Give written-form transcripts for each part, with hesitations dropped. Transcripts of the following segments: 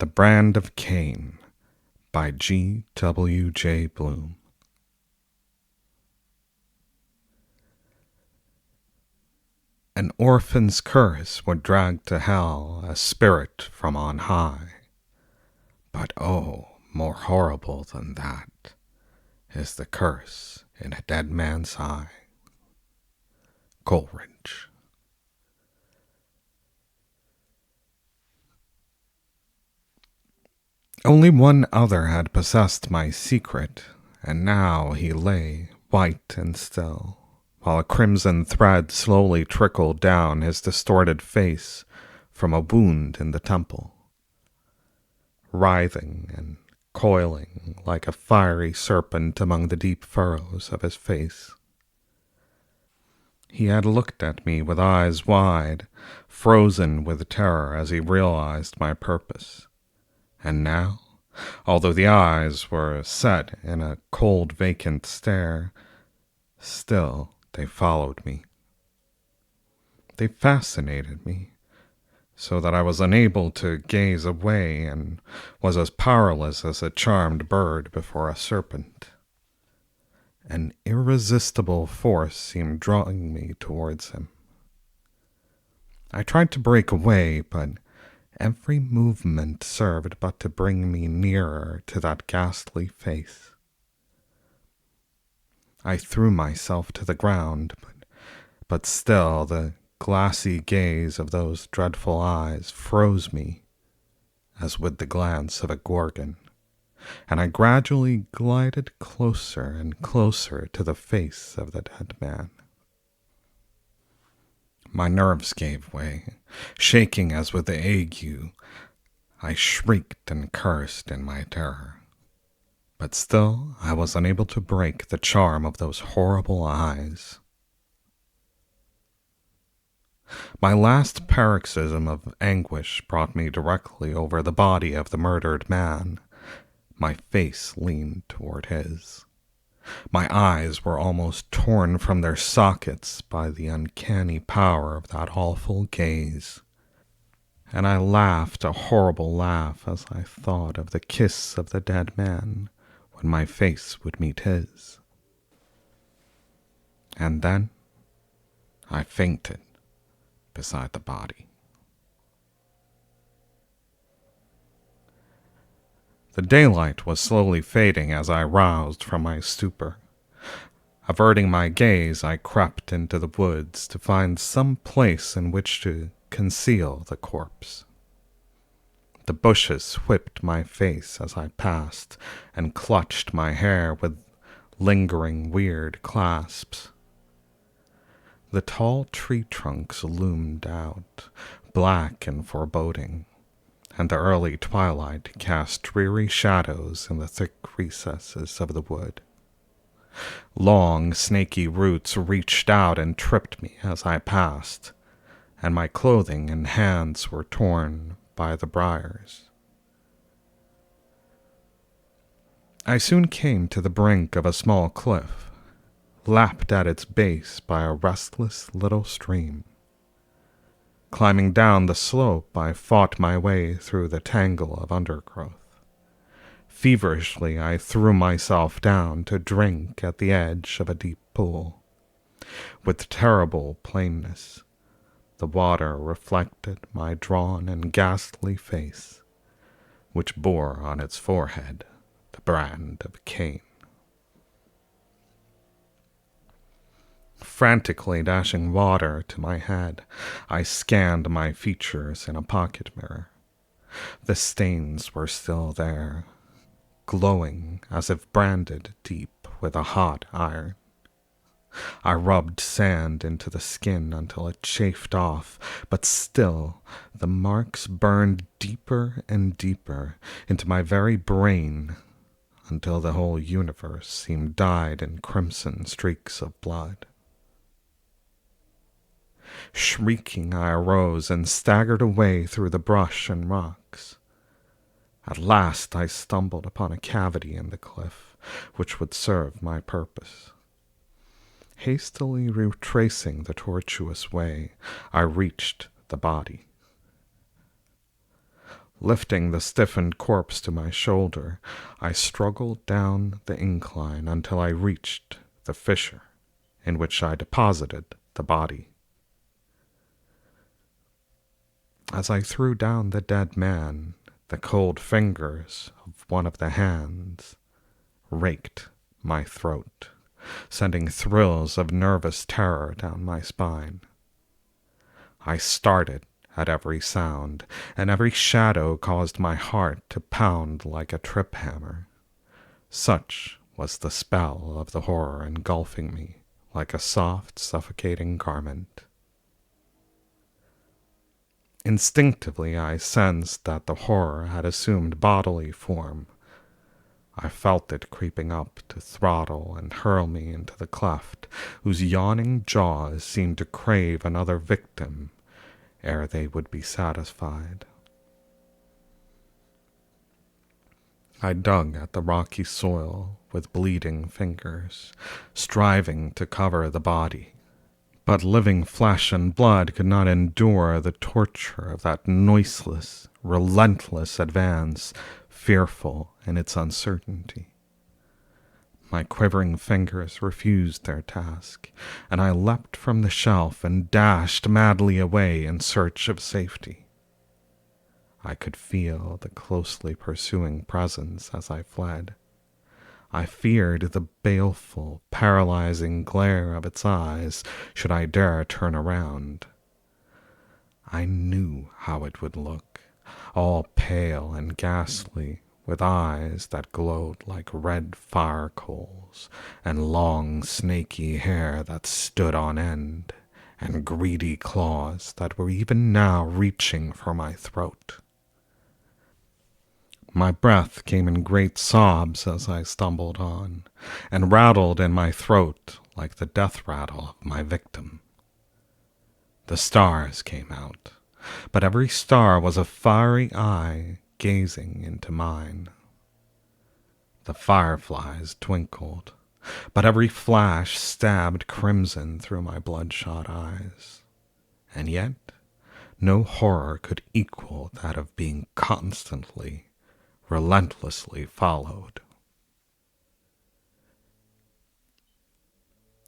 The Brand of Cain by G.W.J. Blume. An orphan's curse would drag to hell a spirit from on high. But oh, more horrible than that is the curse in a dead man's eye. Coleridge. Only one other had possessed my secret, and now he lay white and still, while a crimson thread slowly trickled down his distorted face from a wound in the temple, writhing and coiling like a fiery serpent among the deep furrows of his face. He had looked at me with eyes wide, frozen with terror as he realized my purpose. And now, although the eyes were set in a cold, vacant stare, still they followed me. They fascinated me, so that I was unable to gaze away and was as powerless as a charmed bird before a serpent. An irresistible force seemed drawing me towards him. I tried to break away, but every movement served but to bring me nearer to that ghastly face. I threw myself to the ground, but still the glassy gaze of those dreadful eyes froze me, as with the glance of a gorgon, and I gradually glided closer and closer to the face of the dead man. My nerves gave way. Shaking as with the ague, I shrieked and cursed in my terror. But still I was unable to break the charm of those horrible eyes. My last paroxysm of anguish brought me directly over the body of the murdered man. My face leaned toward his. My eyes were almost torn from their sockets by the uncanny power of that awful gaze, and I laughed a horrible laugh as I thought of the kiss of the dead man when my face would meet his. And then I fainted beside the body. The daylight was slowly fading as I roused from my stupor. Averting my gaze, I crept into the woods to find some place in which to conceal the corpse. The bushes whipped my face as I passed and clutched my hair with lingering weird clasps. The tall tree trunks loomed out, black and foreboding, and the early twilight cast dreary shadows in the thick recesses of the wood. Long, snaky roots reached out and tripped me as I passed, and my clothing and hands were torn by the briars. I soon came to the brink of a small cliff, lapped at its base by a restless little stream. Climbing down the slope, I fought my way through the tangle of undergrowth. Feverishly, I threw myself down to drink at the edge of a deep pool. With terrible plainness, the water reflected my drawn and ghastly face, which bore on its forehead the brand of Cain. Frantically dashing water to my head, I scanned my features in a pocket mirror. The stains were still there, glowing as if branded deep with a hot iron. I rubbed sand into the skin until it chafed off, but still the marks burned deeper and deeper into my very brain until the whole universe seemed dyed in crimson streaks of blood. Shrieking, I arose and staggered away through the brush and rocks. At last I stumbled upon a cavity in the cliff, which would serve my purpose. Hastily retracing the tortuous way, I reached the body. Lifting the stiffened corpse to my shoulder, I struggled down the incline until I reached the fissure in which I deposited the body. As I threw down the dead man, the cold fingers of one of the hands raked my throat, sending thrills of nervous terror down my spine. I started at every sound, and every shadow caused my heart to pound like a trip hammer. Such was the spell of the horror engulfing me like a soft, suffocating garment. Instinctively, I sensed that the horror had assumed bodily form. I felt it creeping up to throttle and hurl me into the cleft, whose yawning jaws seemed to crave another victim ere they would be satisfied. I dug at the rocky soil with bleeding fingers, striving to cover the body. But living flesh and blood could not endure the torture of that noiseless, relentless advance, fearful in its uncertainty. My quivering fingers refused their task, and I leapt from the shelf and dashed madly away in search of safety. I could feel the closely pursuing presence as I fled. I feared the baleful, paralyzing glare of its eyes should I dare turn around. I knew how it would look, all pale and ghastly, with eyes that glowed like red fire coals, and long, snaky hair that stood on end, and greedy claws that were even now reaching for my throat. My breath came in great sobs as I stumbled on, and rattled in my throat like the death rattle of my victim. The stars came out, but every star was a fiery eye gazing into mine. The fireflies twinkled, but every flash stabbed crimson through my bloodshot eyes. And yet, no horror could equal that of being constantly, relentlessly followed.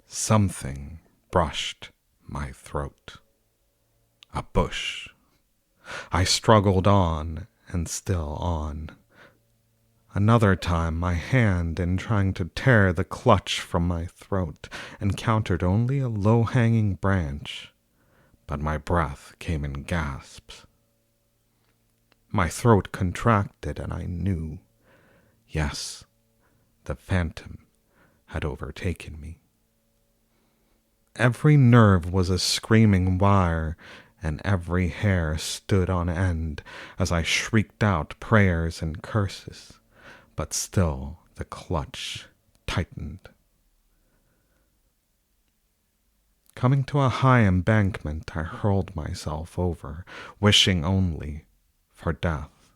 Something brushed my throat. A bush. I struggled on and still on. Another time my hand, in trying to tear the clutch from my throat, encountered only a low-hanging branch, but my breath came in gasps. My throat contracted, and I knew, yes, the phantom had overtaken me. Every nerve was a screaming wire, and every hair stood on end as I shrieked out prayers and curses, but still the clutch tightened. Coming to a high embankment, I hurled myself over, wishing only for death.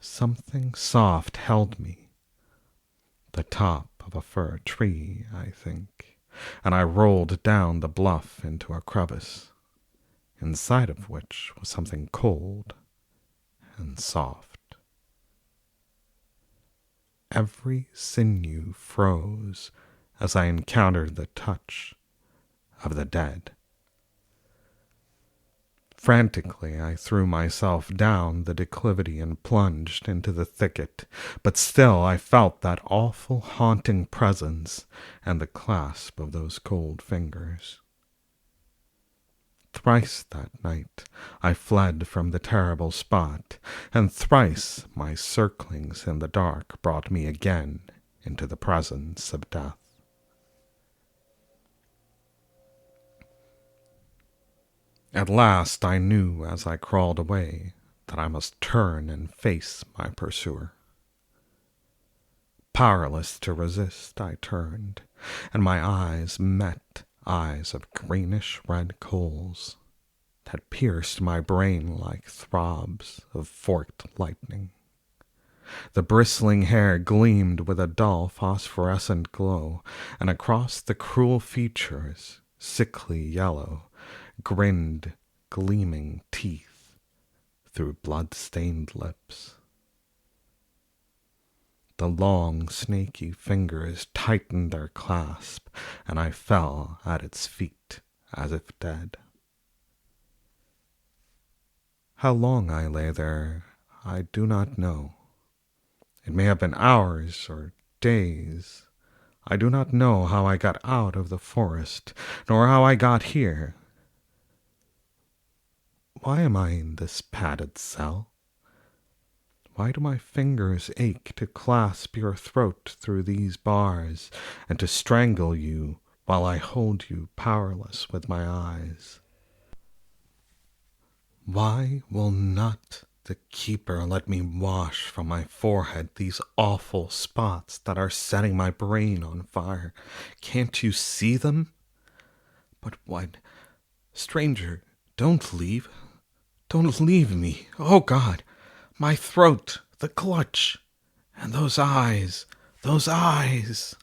Something soft held me, the top of a fir tree, I think, and I rolled down the bluff into a crevice, inside of which was something cold and soft. Every sinew froze as I encountered the touch of the dead. Frantically, I threw myself down the declivity and plunged into the thicket, but still I felt that awful haunting presence and the clasp of those cold fingers. Thrice that night I fled from the terrible spot, and thrice my circlings in the dark brought me again into the presence of death. At last I knew as I crawled away that I must turn and face my pursuer. Powerless to resist, I turned, and my eyes met eyes of greenish-red coals that pierced my brain like throbs of forked lightning. The bristling hair gleamed with a dull phosphorescent glow, and across the cruel features, sickly yellow, grinned gleaming teeth, through blood-stained lips. The long, snaky fingers tightened their clasp, and I fell at its feet as if dead. How long I lay there, I do not know. It may have been hours or days. I do not know how I got out of the forest, nor how I got here. Why am I in this padded cell? Why do my fingers ache to clasp your throat through these bars, and to strangle you while I hold you powerless with my eyes? Why will not the keeper let me wash from my forehead these awful spots that are setting my brain on fire? Can't you see them? But what? Stranger, don't leave. Don't leave me. Oh, God! My throat, the clutch, and those eyes, those eyes!